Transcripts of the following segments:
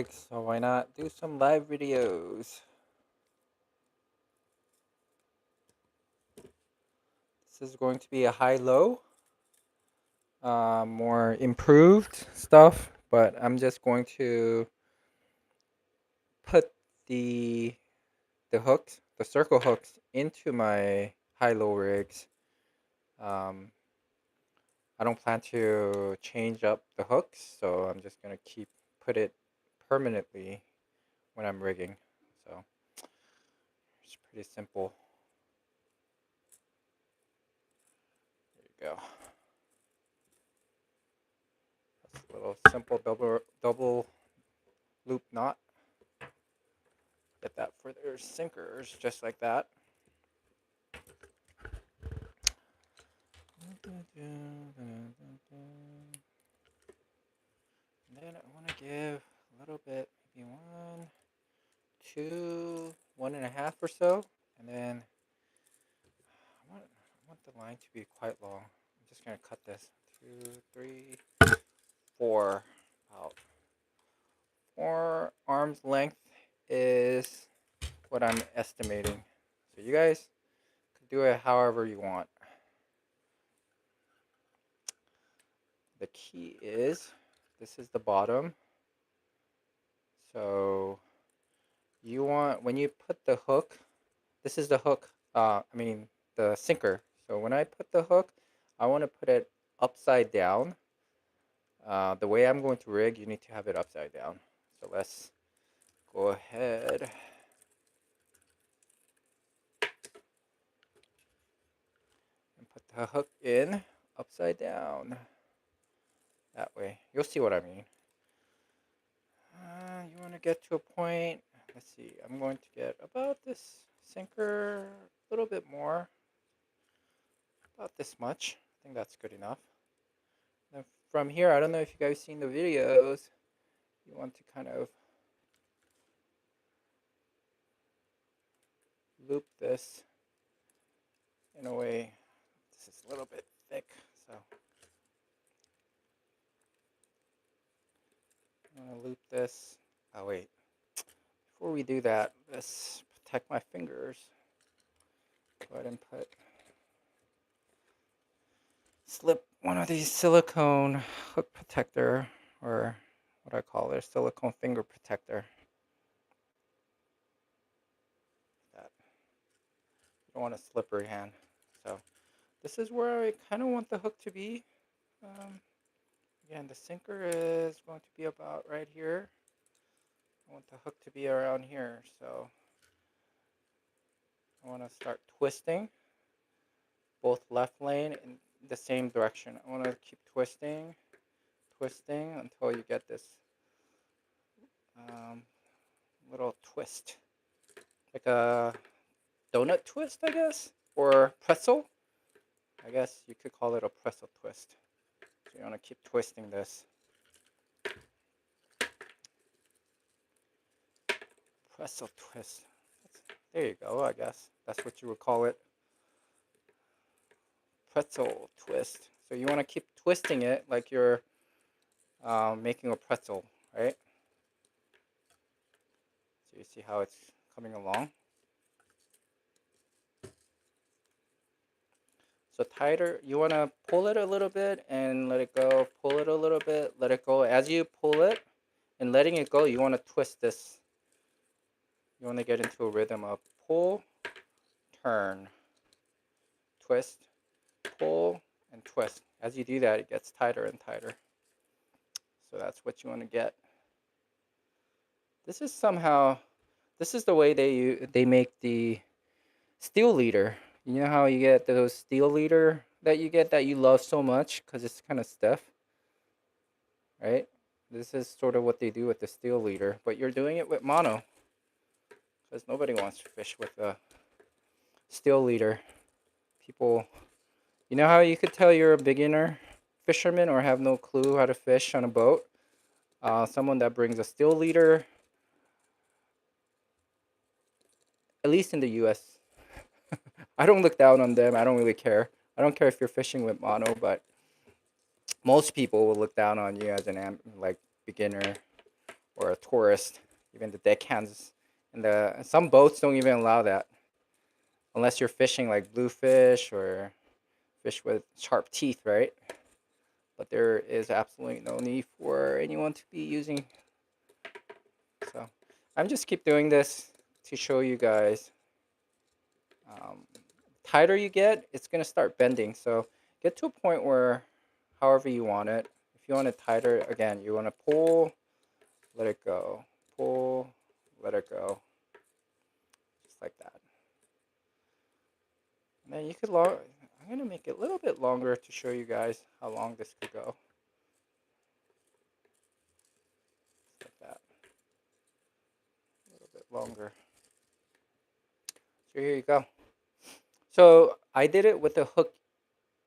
So why not do some live videos? This is going to be a high-low, more improved stuff, but I'm just going to put the hooks, the circle hooks, into my high-low rigs. Um, I don't plan to change up the hooks, so I'm just gonna put it permanently when I'm rigging. So it's pretty simple. There you go. That's a little simple double loop knot. Get that for their sinkers, just like that. And then I want to give a little bit, maybe 1, 2, 1.5 or so. And then I want the line to be quite long. I'm just going to cut this. 2, 3, 4. About 4 arms length is what I'm estimating. So you guys can do it however you want. The key is, this is the bottom. So you want, when you put the hook, this is the hook, the sinker. So when I put the hook, I want to put it upside down. The way I'm going to rig, you need to have it upside down. So let's go ahead and put the hook in upside down. That way, you'll see what I mean. You want to get to a point, let's see, I'm going to get about this sinker, a little bit more, about this much. I think that's good enough. Then from here, I don't know if you guys seen the videos, you want to kind of loop this in a way. This is a little bit thick, so I'm going to loop this. Oh wait, before we do that, let's protect my fingers. Go ahead and slip one of these silicone hook protector, or what I call it, silicone finger protector. That you don't want a slippery hand. So this is where I kind of want the hook to be. Again, the sinker is going to be about right here. I want the hook to be around here, so I want to start twisting both left lane in the same direction. I want to keep twisting until you get this little twist, like a donut twist, I guess, or pretzel. I guess you could call it a pretzel twist. So you want to keep twisting this. Pretzel twist. There you go, I guess. That's what you would call it. Pretzel twist. So you want to keep twisting it like you're making a pretzel, right? So you see how it's coming along. So tighter, you want to pull it a little bit and let it go. Pull it a little bit, let it go. As you pull it and letting it go, you want to twist this. You want to get into a rhythm of pull, turn, twist, pull, and twist. As you do that, it gets tighter and tighter. So that's what you want to get. This is the way they make the steel leader. You know how you get those steel leader that you get that you love so much because it's kind of stiff, right? This is sort of what they do with the steel leader, but you're doing it with mono because nobody wants to fish with a steel leader. People, you know how you could tell you're a beginner fisherman or have no clue how to fish on a boat? Someone that brings a steel leader, at least in the US. I don't look down on them. I don't really care. I don't care if you're fishing with mono, but most people will look down on you as an beginner or a tourist. Even the deckhands and some boats don't even allow that unless you're fishing like bluefish or fish with sharp teeth, right? But there is absolutely no need for anyone to be using. So I'm just keep doing this to show you guys. Tighter you get, it's gonna start bending. So get to a point where, however you want it. If you want it tighter, again, you want to pull, let it go, pull, let it go, just like that. And then you could long. I'm gonna make it a little bit longer to show you guys how long this could go. Just like that, a little bit longer. So here you go. So I did it with the hook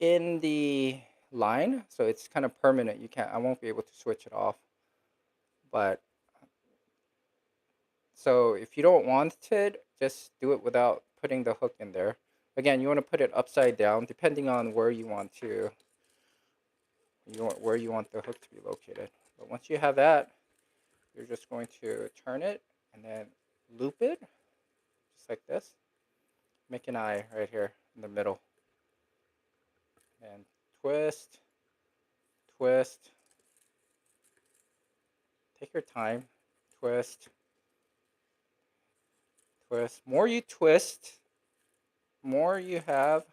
in the line, so it's kind of permanent. I won't be able to switch it off. But so if you don't want it, just do it without putting the hook in there. Again, you want to put it upside down, depending on where you want where you want the hook to be located. But once you have that, you're just going to turn it and then loop it, just like this. Make an eye right here in the middle. And twist, twist. Take your time. Twist, twist. More you twist, more you have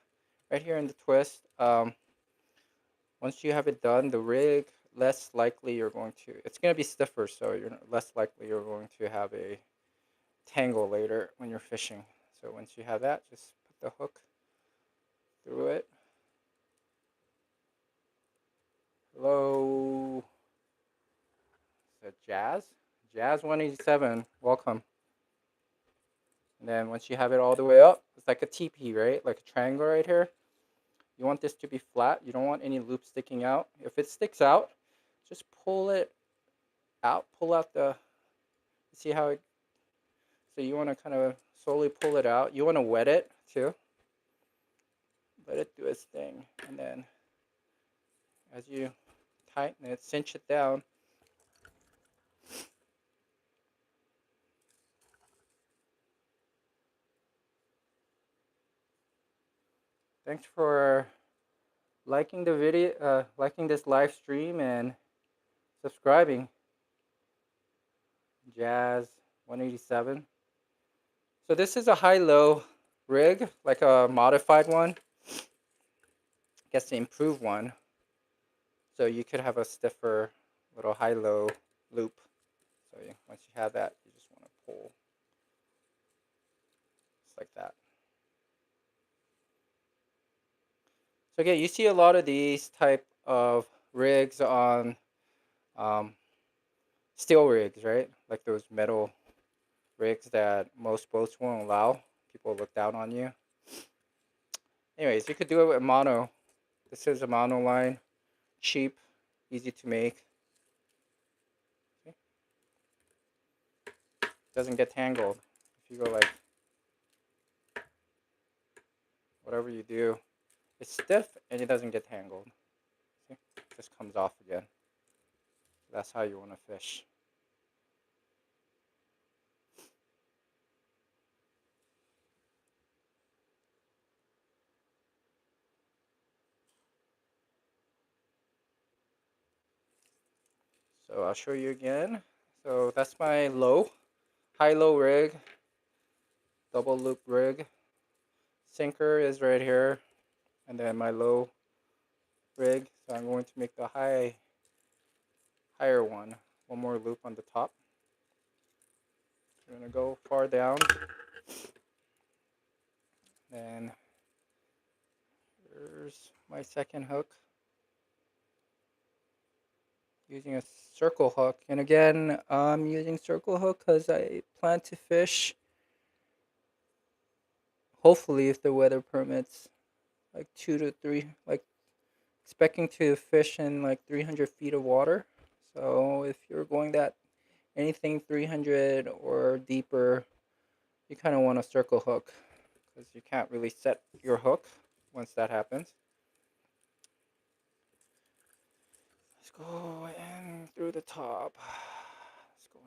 right here in the twist. Once you have it done, the rig, less likely you're going to, it's going to be stiffer, so you're less likely you're going to have a tangle later when you're fishing. So once you have that, just put the hook through it. Hello. Is that Jazz 187, welcome. And then once you have it all the way up, it's like a teepee, right? Like a triangle right here. You want this to be flat. You don't want any loop sticking out. If it sticks out, just pull it out. Pull out see how it, so you want to kind of slowly pull it out. You want to wet it too. Let it do its thing. And then as you tighten it, cinch it down. Thanks for liking the video, liking this live stream, and subscribing. Jazz 187. So this is a high-low rig, like a modified one. I guess the improved one. So you could have a stiffer little high-low loop. So once you have that, you just want to pull, just like that. So again, you see a lot of these type of rigs on steel rigs, right? Like those metal rigs that most boats won't allow. People look down on you. Anyways, you could do it with mono. This is a mono line, cheap, easy to make. See? Doesn't get tangled. If you go like, whatever you do, it's stiff and it doesn't get tangled. See? It just comes off again. That's how you want to fish. So I'll show you again. So that's my high-low rig, double loop rig. Sinker is right here, and then my low rig. So I'm going to make the higher one more loop on the top. I'm gonna go far down. Then here's my second hook, using a circle hook. And again, I'm using circle hook because I plan to fish, hopefully if the weather permits, like 2 to 3, like expecting to fish in like 300 feet of water. So if you're going that anything 300 or deeper, you kind of want a circle hook because you can't really set your hook once that happens. Let's go in through the top. Let's go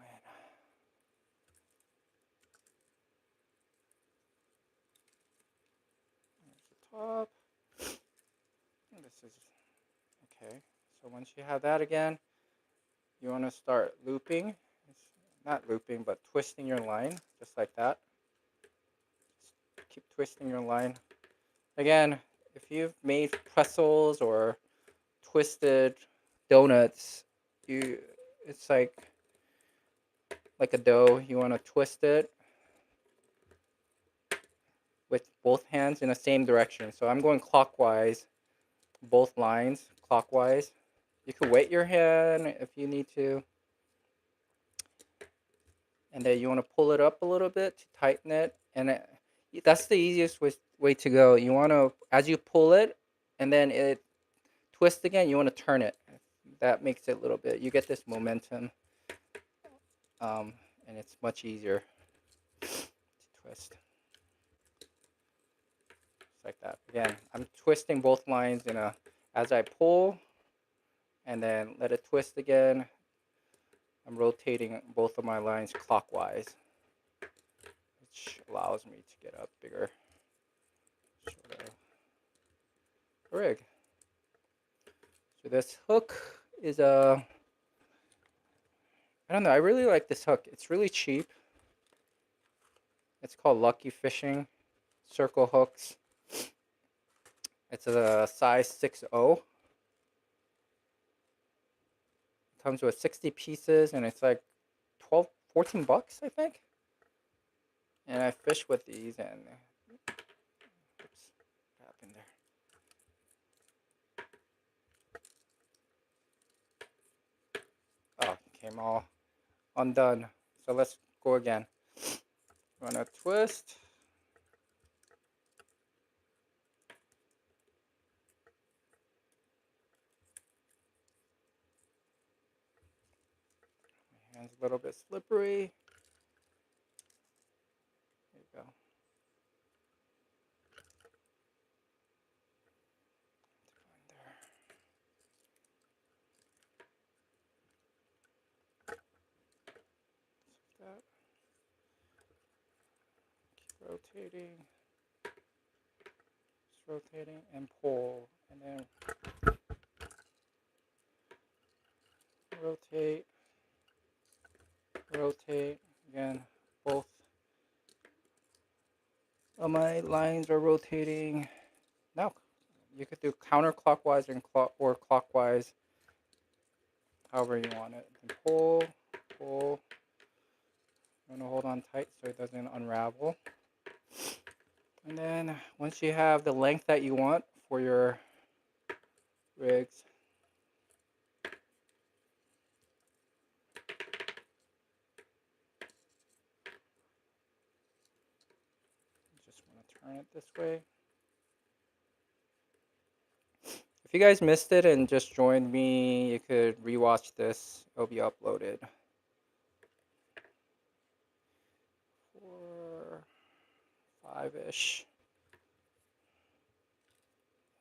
top. This is okay. So once you have that again, you want to start looping. It's not looping, but twisting your line, just like that. Just keep twisting your line. Again, if you've made pretzels or twisted donuts, it's like a dough. You want to twist it with both hands in the same direction. So I'm going clockwise, both lines clockwise. You can wet your hand if you need to. And then you want to pull it up a little bit to tighten it. And that's the easiest way to go. You want to, as you pull it and then it twists again, you want to turn it. That makes it a little bit, you get this momentum. And it's much easier to twist. Just like that. Again, I'm twisting both lines as I pull and then let it twist again. I'm rotating both of my lines clockwise, which allows me to get a bigger sort of rig. So this hook is I don't know, I really like this hook. It's really cheap. It's called Lucky Fishing Circle Hooks. It's a size 6.0. Comes with 60 pieces and it's like 12, 14 bucks, I think. And I fish with these and oops, what happened there? Oh, came all undone. So let's go again. You want to twist. My hand's a little bit slippery. There you go. That. Keep rotating. Just rotating and pull. And then rotate. Rotate. Again, both of my lines are rotating. Now, you could do counterclockwise or clockwise, however you want it. And pull, pull. You want to hold on tight so it doesn't unravel. And then once you have the length that you want for your rigs, you just want to turn it this way. If you guys missed it and just joined me, you could rewatch this. It'll be uploaded. 4, 5-ish.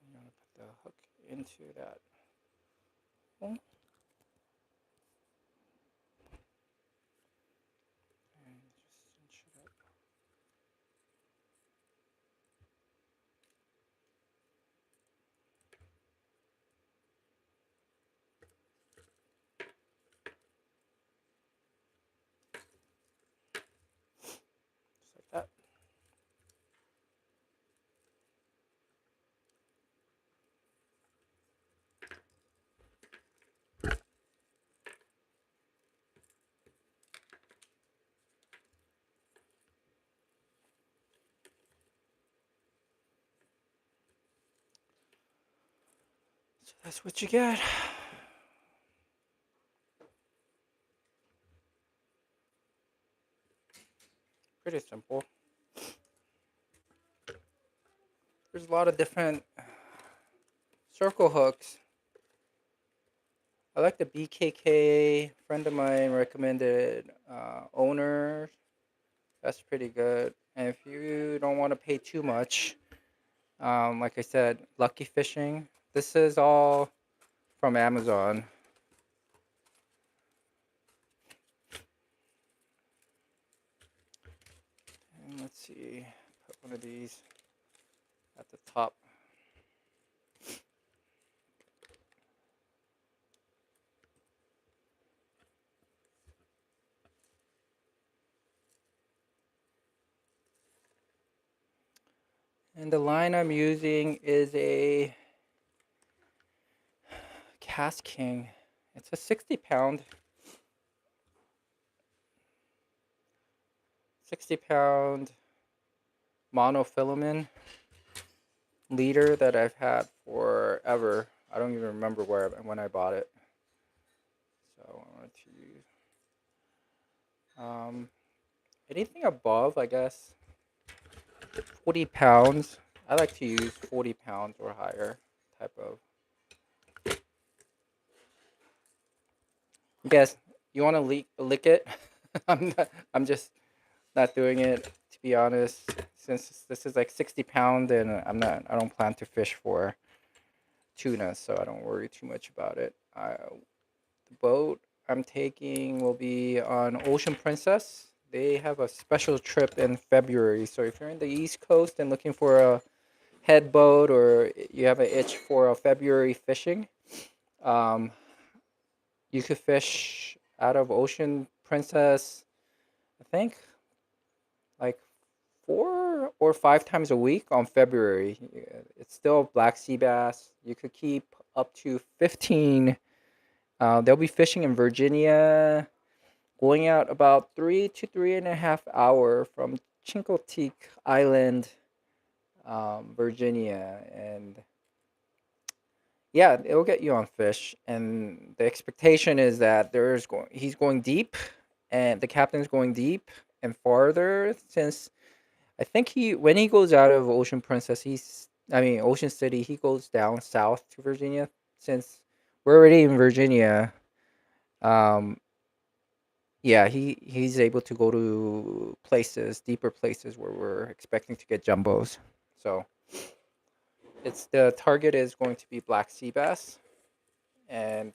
You want to put the hook into that hole. And just cinch it up. Just like that. So that's what you get. Pretty simple. There's a lot of different circle hooks. I like the BKK. A friend of mine recommended Owner. That's pretty good. And if you don't want to pay too much, like I said, Lucky Fishing. This is all from Amazon. And let's see, put one of these at the top. And the line I'm using is a Cast King. It's a 60 pound monofilament leader that I've had forever. I don't even remember when I bought it. So I wanted to use anything above, I guess, 40 pounds. I like to use 40 pounds or higher type of. Yes, you want to lick it? I'm just not doing it, to be honest. Since this is like 60 pound, and I don't plan to fish for tuna, so I don't worry too much about it. The boat I'm taking will be on Ocean Princess. They have a special trip in February, so if you're in the East Coast and looking for a head boat, or you have an itch for a February fishing, um, you could fish out of Ocean Princess, I think, like 4 or 5 times a week on February. It's still black sea bass. You could keep up to 15. They'll be fishing in Virginia, going out about 3 to 3.5 hours from Chincoteague Island, Virginia, and yeah, it'll get you on fish. And the expectation is that he's going deep, and the captain's going deep and farther, since I think when he goes out of Ocean Princess, Ocean City, he goes down south to Virginia. Since we're already in Virginia, um, yeah, he's able to go to deeper places where we're expecting to get jumbos. So it's the target is going to be black sea bass, and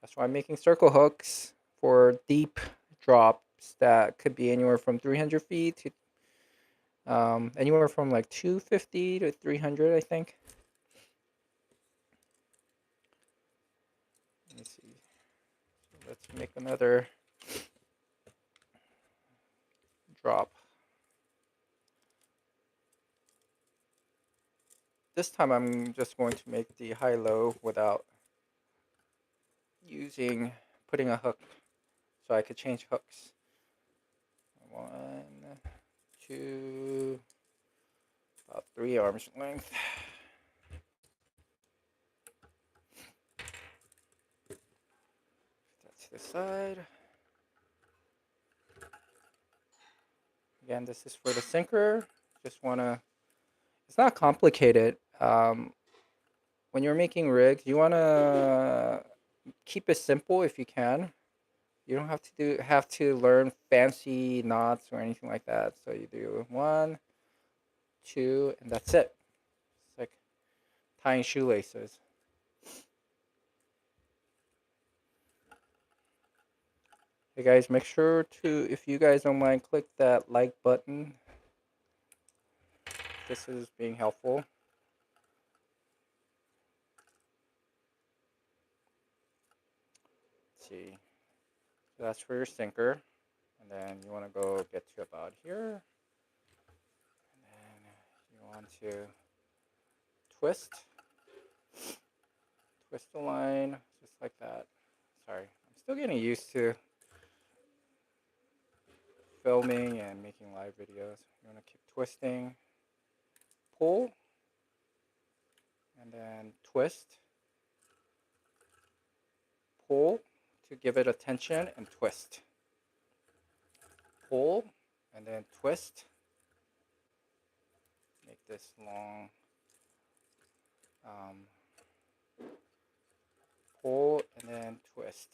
that's why I'm making circle hooks for deep drops that could be anywhere from 300 feet to anywhere from like 250 to 300, I think. Let me see. So let's make another drop. This time I'm just going to make the high-low without putting a hook, so I could change hooks. 1, 2, about 3 arms length. That's to the side. Again, this is for the sinker. Just it's not complicated. When you're making rigs, you wanna keep it simple if you can. You don't have to learn fancy knots or anything like that. So you do 1, 2, and that's it. It's like tying shoelaces. Hey guys, make sure to, if you guys don't mind, click that like button. This is being helpful. Let's see. So that's for your sinker. And then you want to go get to about here. And then you want to twist. Twist the line just like that. Sorry, I'm still getting used to filming and making live videos. You want to keep twisting. Pull. And then twist. Pull to give it a tension, and twist. Pull and then twist. Make this long. Pull and then twist.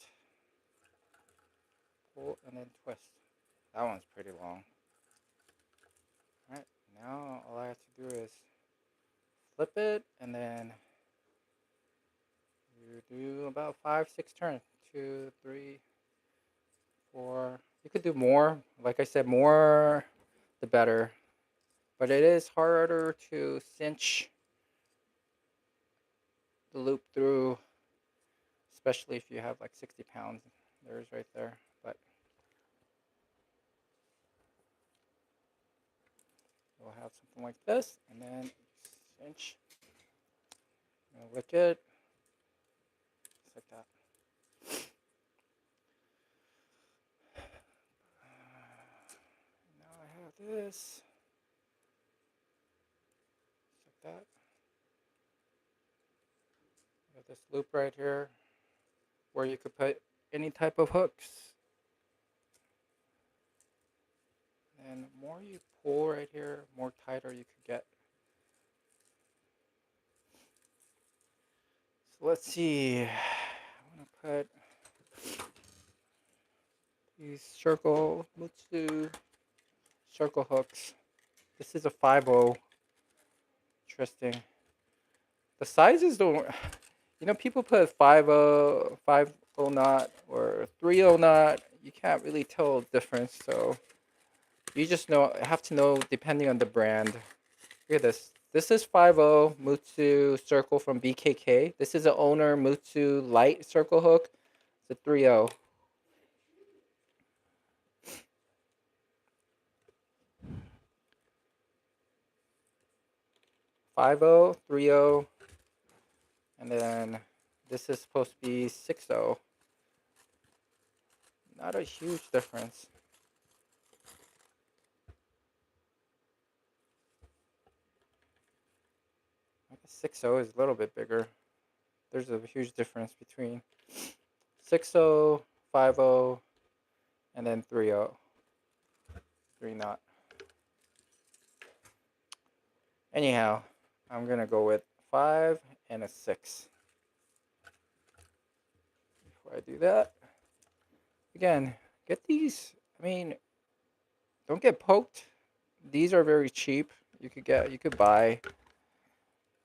Pull and then twist. That one's pretty long. Alright, now all I have to do is flip it, and then you do about 5, 6 turns. 2, 3, 4. You could do more. Like I said, more the better. But it is harder to cinch the loop through, especially if you have like 60 pounds. There's right there. But we'll have something like this, and then inch. Lick it. Just like that. Now I have this. Just like that. I have this loop right here where you could put any type of hooks. And the more you pull right here, more tighter you could get. So let's see. I want to put these Mutsu circle hooks. This is a 5.0. Interesting. The sizes don't. People put 5.0, 5.0 knot or 3.0 knot. You can't really tell the difference. So you just have to know depending on the brand. Look at this. This is 5.0 Mutsu circle from BKK. This is an owner Mutsu light circle hook. It's a 3.0. .50, 3.0, and then this is supposed to be 6.0. Not a huge difference. The 6.0 is a little bit bigger. There's a huge difference between 6.0, 5.0, and then 3.0. 3 knot. Anyhow, I'm gonna go with 5 and a 6. Before I do that, again, get these. Don't get poked. These are very cheap. You could buy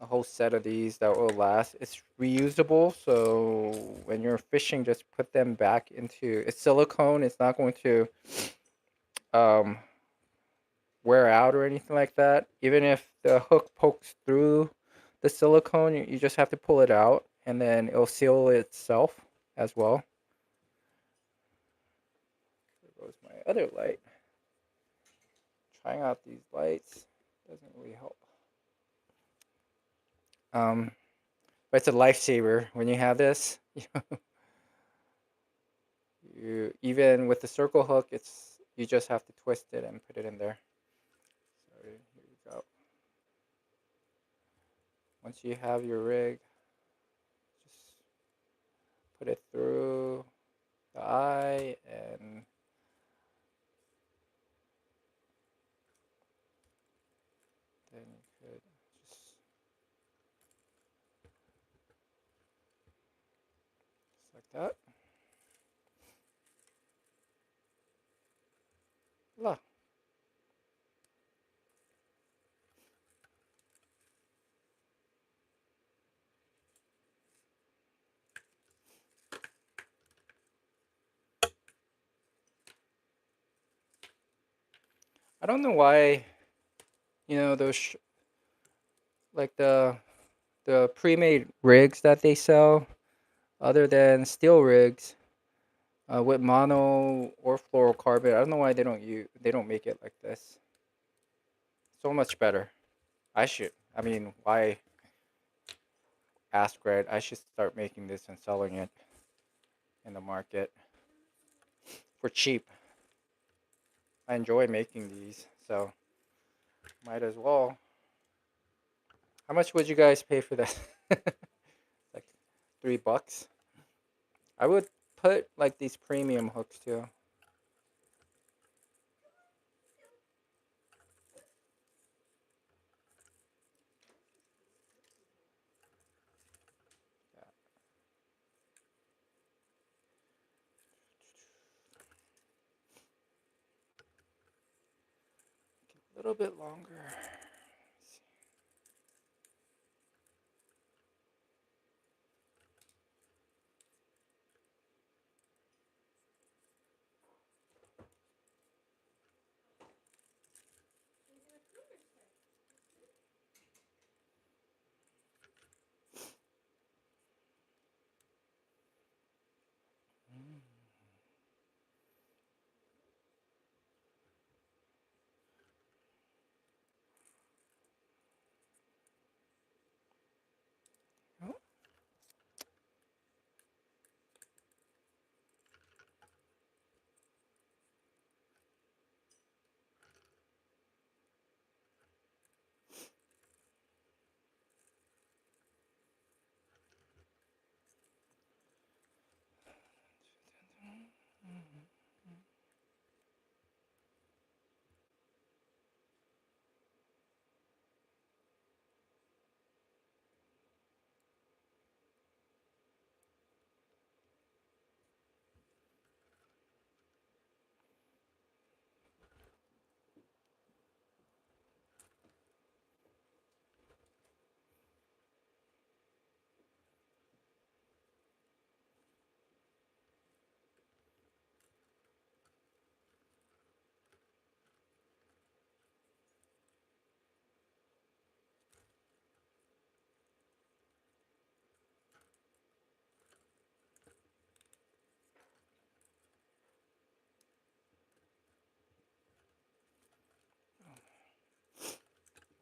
a whole set of these that will last. It's reusable, so when you're fishing, just put them back into. It's silicone. It's not going to um, wear out or anything like that. Even if the hook pokes through the silicone, you just have to pull it out, and then it'll seal itself as well. There goes my other light. Trying out these lights doesn't really help. But it's a lifesaver when you have this. You even with the circle hook, you just have to twist it and put it in there. So here we go. Once you have your rig, just put it through the eye and then you could just like that. Voila. I don't know why, those like the pre-made rigs that they sell, other than steel rigs, with mono or fluorocarbon. I don't know why they don't make it like this. So much better. Why ask, right? I should start making this and selling it in the market for cheap. I enjoy making these, so might as well. How much would you guys pay for that? Like $3. I would put like these premium hooks too. A little bit longer.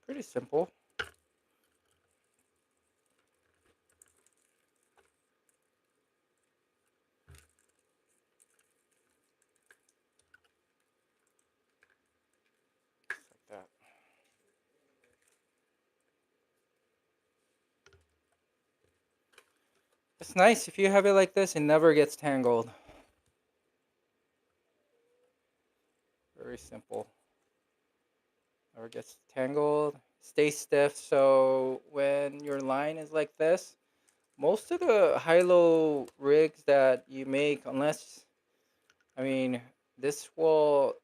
Pretty simple. Just like that. It's nice if you have it like this, it never gets tangled. Very simple. Never gets tangled. Stays stiff. So when your line is like this, most of the high-low rigs that you make, unless, I mean, this will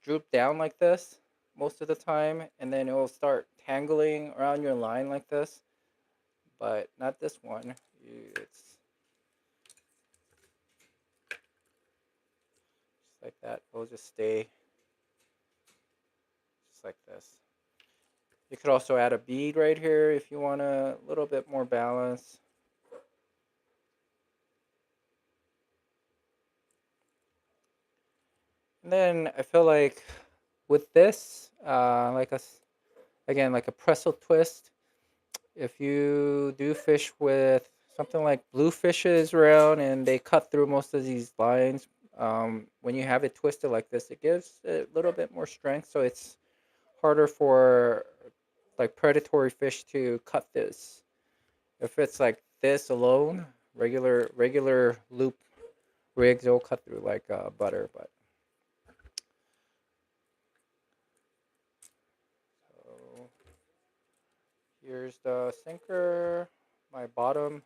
droop down like this most of the time, and then it will start tangling around your line like this. But not this one. It's just like that. It'll just stay just like this. You could also add a bead right here if you want a little bit more balance. And then I feel like with this, again, like a pretzel twist, if you do fish with something like bluefishes around and they cut through most of these lines, when you have it twisted like this, it gives a little bit more strength, so it's harder for like predatory fish to cut this. If it's like this alone, regular loop rigs, it'll cut through like butter. But so here's the sinker, my bottom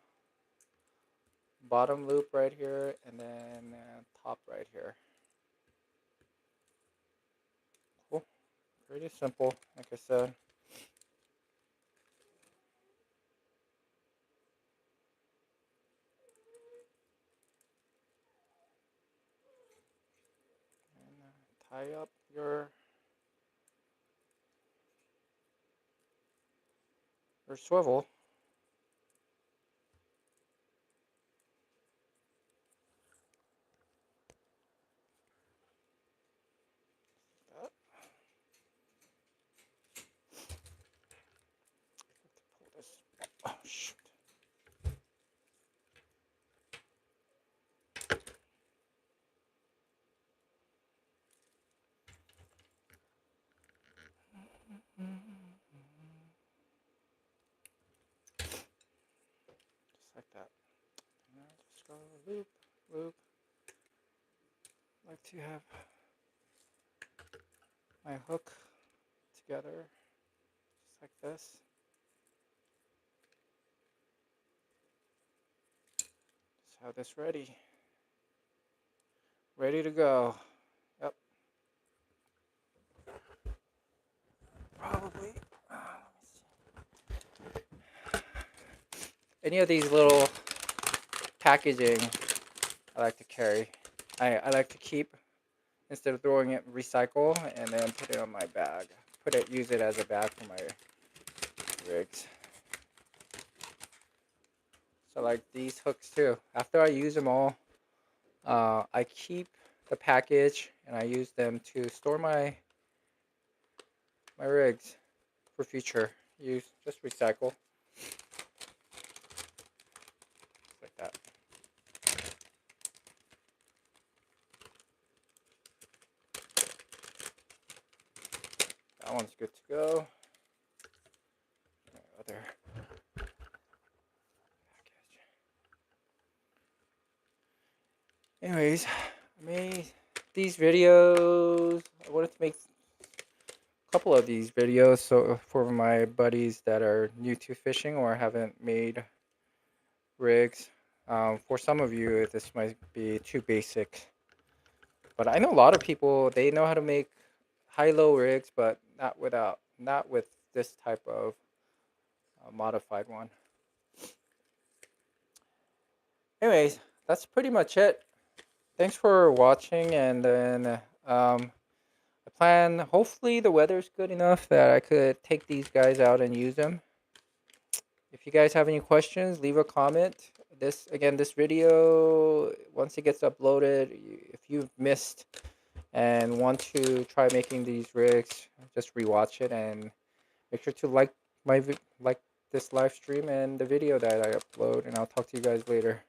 loop right here, and then top right here. Cool, pretty simple, like I said. And tie up your swivel. That. Pull this. Oh shoot. Just like that. And just go loop, loop. I like to have my hook together, just like this. Just have this ready to go. Yep. Probably. Any of these little packaging I like to carry. I like to keep instead of throwing it recycle and then put it on my bag. Use it as a bag for my rigs. So like these hooks too. After I use them all, I keep the package and I use them to store my rigs for future use. Just recycle like that. That one's good to go. Other package. Anyways, made these videos. I wanted to make a couple of these videos so for my buddies that are new to fishing or haven't made rigs. For some of you, this might be too basic, but I know a lot of people they know how to make high-low rigs, but not with this type of modified one. Anyways, that's pretty much it. Thanks for watching, and then I plan. Hopefully, the weather's good enough that I could take these guys out and use them. If you guys have any questions, leave a comment. This video, once it gets uploaded, if you've missed and want to try making these rigs, just rewatch it and make sure to like this live stream and the video that I upload. And I'll talk to you guys later.